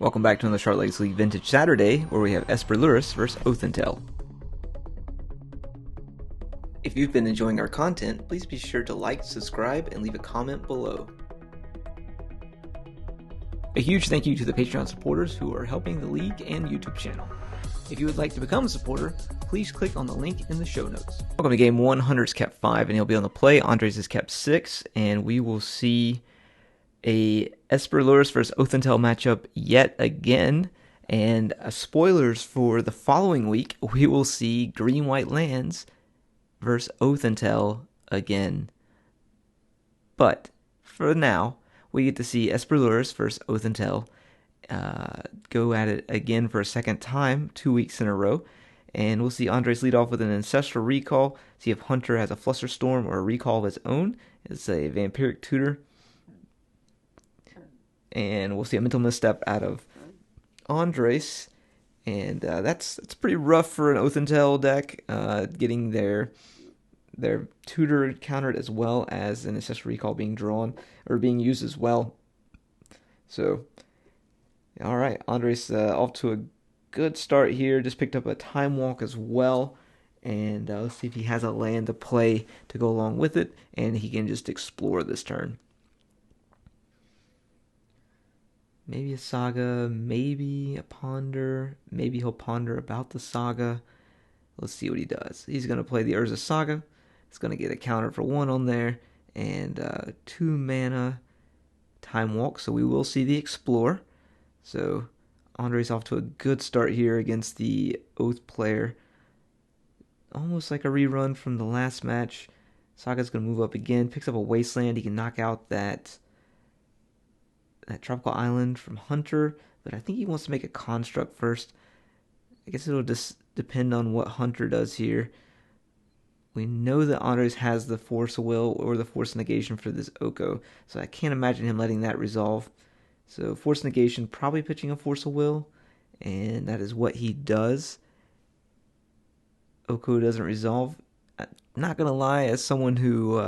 Welcome back to another Charlotte Legacy League Vintage Saturday, where we have Esper Lurrus versus Oathentail. If you've been enjoying our content, please be sure to like, subscribe, and leave a comment below. A huge thank you to the Patreon supporters who are helping the league and YouTube channel. If you would like to become a supporter, please click on the link in the show notes. Welcome to game 1. Hunter's kept 5, and he'll be on the play. Andres is kept 6, and we will see a Esper Lurrus versus Oathentail matchup yet again. And spoilers for the following week, we will see green-white lands versus Oathentail again. But for now, we get to see Esper Lurrus versus Oathentail go at it again for a second time, 2 weeks in a row. And we'll see Andres lead off with an Ancestral Recall, see if Hunter has a Flusterstorm or a Recall of his own. It's a Vampiric Tutor. And we'll see a Mental Misstep out of Andres. And that's pretty rough for an Oathentail deck, getting their tutor countered as well as an Ancestral Recall being drawn, or being used as well. So, alright, Andres off to a good start here. Just picked up a Time Walk as well. And let's see if he has a land to play to go along with it, and he can just explore this turn. Maybe a Saga, maybe a Ponder. Maybe he'll ponder about the Saga. Let's see what he does. He's going to play the Urza Saga. It's going to get a counter for 1 on there. And 2 mana Time Walk. So we will see the Explore. So Andre's off to a good start here against the Oath player. Almost like a rerun from the last match. Saga's going to move up again. Picks up a Wasteland. He can knock out that Tropical Island from Hunter, but I think he wants to make a Construct first. I guess it'll just depend on what Hunter does here. We know that Andres has the Force of Will or the Force Negation for this Oko, so I can't imagine him letting that resolve. So Force Negation, probably pitching a Force of Will, and that is what he does. Oko doesn't resolve. I'm not gonna lie, as someone who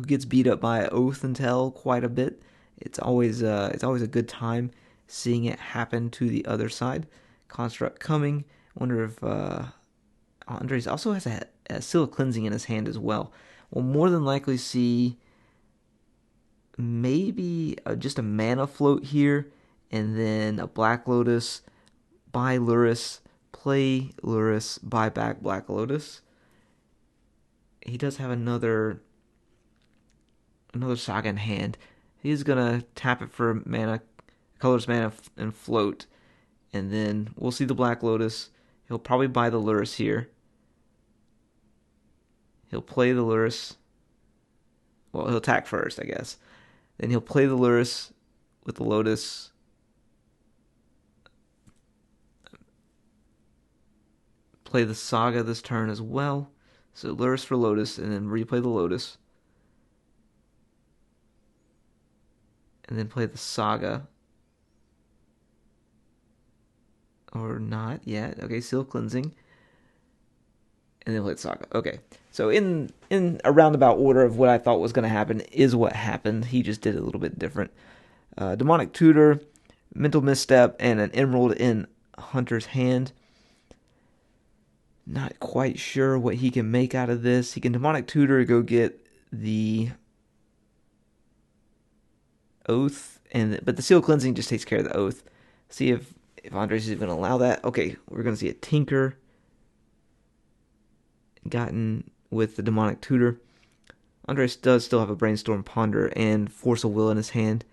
gets beat up by Oathentail quite a bit, it's always a good time seeing it happen to the other side. Construct coming. Wonder if Andres also has a Seal of Cleansing in his hand as well. We'll more than likely see maybe just a mana float here, and then a Black Lotus, buy Lurrus, play Lurrus, buy back Black Lotus. He does have another Saga in hand. He's going to tap it for mana, colorless mana, and float. And then we'll see the Black Lotus. He'll probably buy the Lurrus here. He'll play the Lurrus. Well, he'll attack first, I guess. Then he'll play the Lurrus with the Lotus. Play the Saga this turn as well. So Lurrus for Lotus, and then replay the Lotus. And then play the Saga. Or not yet. Okay, Seal Cleansing. And then play the Saga. Okay. So in a roundabout order of what I thought was going to happen is what happened. He just did it a little bit different. Demonic Tutor, Mental Misstep, and an Emerald in Hunter's hand. Not quite sure what he can make out of this. He can Demonic Tutor, go get the Oath, but the Seal Cleansing just takes care of the Oath. See if Andres is going to allow that. Okay, we're going to see a Tinker gotten with the Demonic Tutor. Andres does still have a Brainstorm, Ponder, and Force of Will in his hand.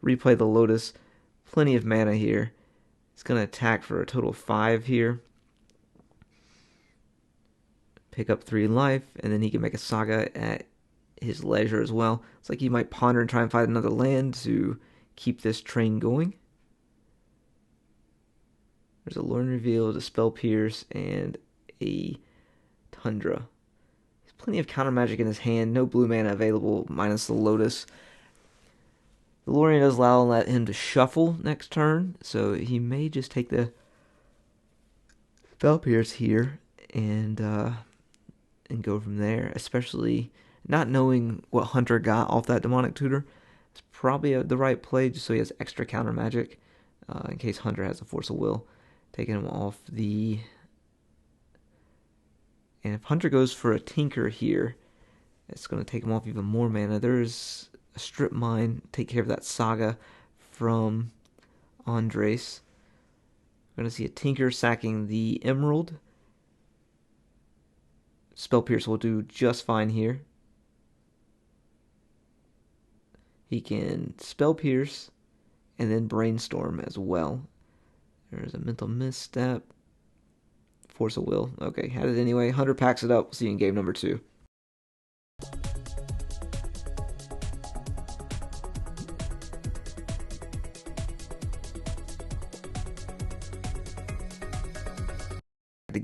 Replay the Lotus. Plenty of mana here. He's going to attack for a total of 5 here. Pick up 3 life, and then he can make a Saga at his leisure as well. It's like he might ponder and try and find another land to keep this train going. There's a Lorn Reveal, Dispel Pierce, and a Tundra. There's plenty of counter magic in his hand. No blue mana available, minus the Lotus. The Lorien does allow him to shuffle next turn, so he may just take the Spell Pierce here and go from there, especially not knowing what Hunter got off that Demonic Tutor. It's probably the right play just so he has extra counter magic. in case Hunter has a Force of Will, taking him off the... And if Hunter goes for a Tinker here, it's going to take him off even more mana. There's a Strip Mine, take care of that Saga from Andres. We're going to see a Tinker sacking the Emerald. Spell Pierce will do just fine here. He can Spell Pierce and then Brainstorm as well. There's a Mental Misstep. Force of Will. Okay, had it anyway. Hunter packs it up. We'll see you in game number 2.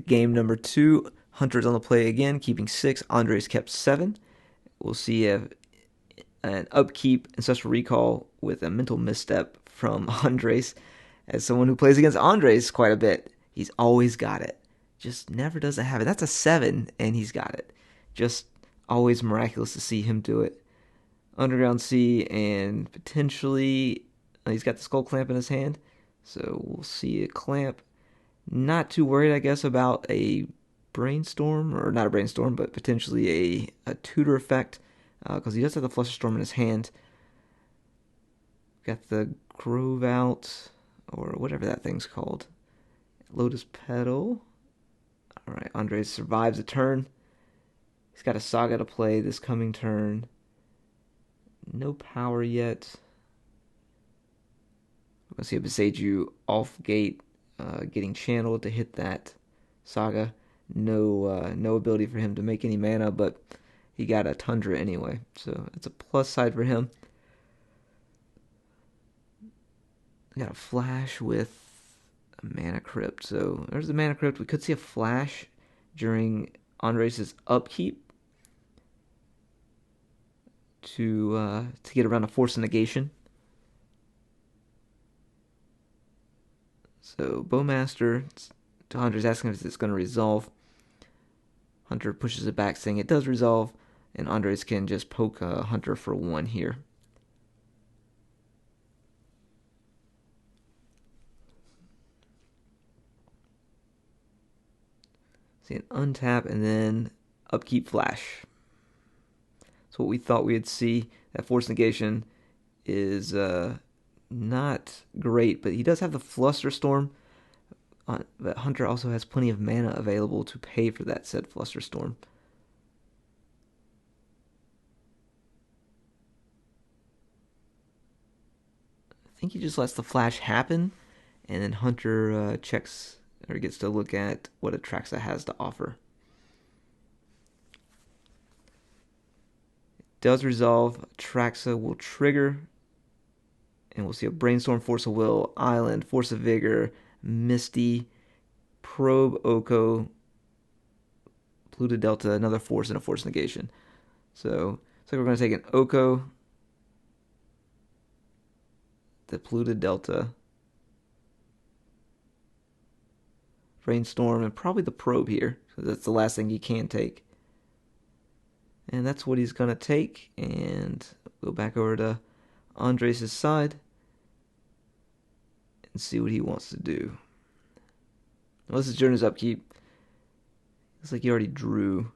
Game number 2. Hunter's on the play again, keeping 6. Andres kept 7. We'll see an upkeep Ancestral Recall with a Mental Misstep from Andres. As someone who plays against Andres quite a bit, he's always got it. Just never doesn't have it. That's a 7, and he's got it. Just always miraculous to see him do it. Underground Sea, and potentially he's got the Skull Clamp in his hand, so we'll see a Clamp. Not too worried, I guess, about a Brainstorm, or not a Brainstorm, but potentially a Tutor effect, because he does have the Flusterstorm in his hand. Got the Grove out, or whatever that thing's called. Lotus Petal. Alright, Andres survives a turn. He's got a Saga to play this coming turn. No power yet. We're going to see a Beseiju off gate, getting channeled to hit that Saga. No ability for him to make any mana, but he got a Tundra anyway, so it's a plus side for him. Got a Flash with a Mana Crypt, so there's the Mana Crypt. We could see a Flash during Andres' upkeep to get around a Force of Negation. So Bowmaster, Hunter's asking if it's going to resolve. Hunter pushes it back, saying it does resolve, and Andres can just poke Hunter for 1 here. See an untap and then upkeep Flash. So what we thought we'd see. That Force Negation is not great, but he does have the Flusterstorm. But Hunter also has plenty of mana available to pay for that said Flusterstorm. I think he just lets the Flash happen, and then Hunter checks or gets to look at what Atraxa has to offer. It does resolve. Atraxa will trigger, and we'll see a Brainstorm, Force of Will, Island, Force of Vigor, Misty, Probe, Oko, Polluted Delta, another Force, and a Force Negation. So it's like we're going to take an Oko, the Polluted Delta, Brainstorm, and probably the Probe here, because that's the last thing he can take. And that's what he's going to take, and go back over to Andres' side and see what he wants to do. Well, this is during his upkeep. Looks like he already drew.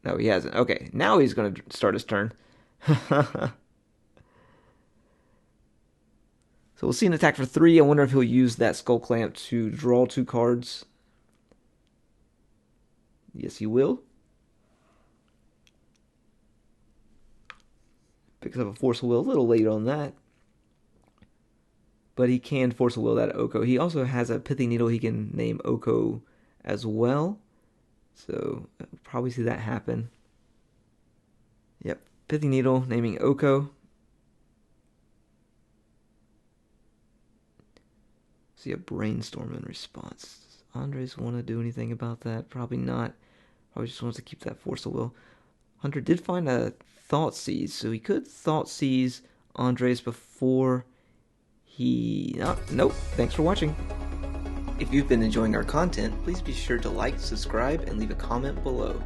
No, he hasn't. Okay, now he's going to start his turn. So we'll see an attack for 3. I wonder if he'll use that Skull Clamp to draw 2 cards. Yes, he will. Picks up a Force of Will, a little late on that. But he can Force of Will that Oko. He also has a Pithing Needle he can name Oko as well. So we'll probably see that happen. Yep, Pithing Needle naming Oko. See a Brainstorm in response. Does Andres want to do anything about that? Probably not. Probably just wants to keep that Force of Will. Hunter did find a Thoughtseize, so he could Thoughtseize Andres before he... Oh, nope. Thanks for watching. If you've been enjoying our content, please be sure to like, subscribe, and leave a comment below.